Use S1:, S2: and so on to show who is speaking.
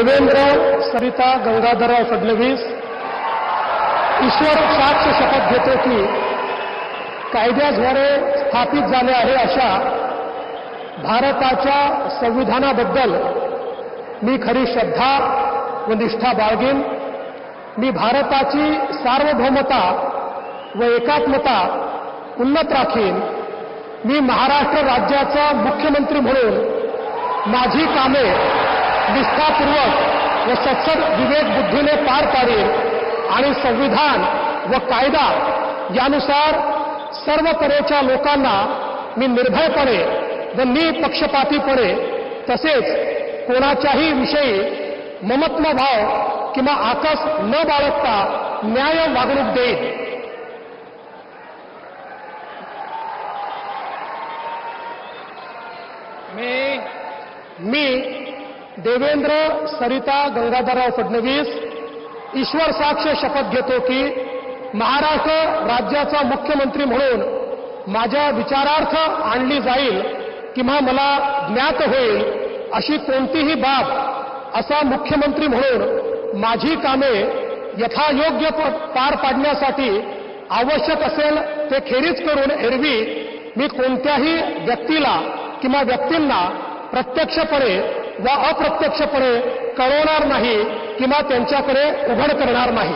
S1: देवेंद्र सरिता गंगाधरराव फडणवीस ईश्वर साक्ष शपथ घेतो की कायद्याद्वारे स्थापित झाले आहे अशा भारताच्या संविधानाबद्दल मी खरी श्रद्धा व निष्ठा बाळगेन। मी भारताची सार्वभौमता व एकात्मता उन्नत राखीन। मी महाराष्ट्र राज्याचा मुख्यमंत्री म्हणून माझी कामे निष्ठापूर्वक व सत्सद विवेक बुद्धीने पार पाडेन आणि संविधान व कायदा यानुसार सर्व तऱ्हेच्या लोकांना मी निर्भयपणे व निपक्षपातीपणे तसेच कोणाच्याही विषयी ममत्वभाव किंवा आकस न बाळगता न्याय वागणूक देईन। मी देवेंद्र सरिता गंगाधरराव फडणवीस ईश्वर साक्ष शपथ घेतो की महाराष्ट्र राज्याचा मुख्यमंत्री म्हणून माझ्या विचारार्थ आणली जाईल किंवा मला ज्ञात होईल अशी कोणतीही बाब असा मुख्यमंत्री म्हणून माझी कामे यथायोग्य पार पाडण्यासाठी आवश्यक असेल ते खेरीज करून एरवी मी कोणत्याही व्यक्तीला किंवा व्यक्तींना प्रत्यक्षपणे व अप्रत्यक्षपणे कळवणार नाही किंवा त्यांच्याकडे उघड करणार नाही।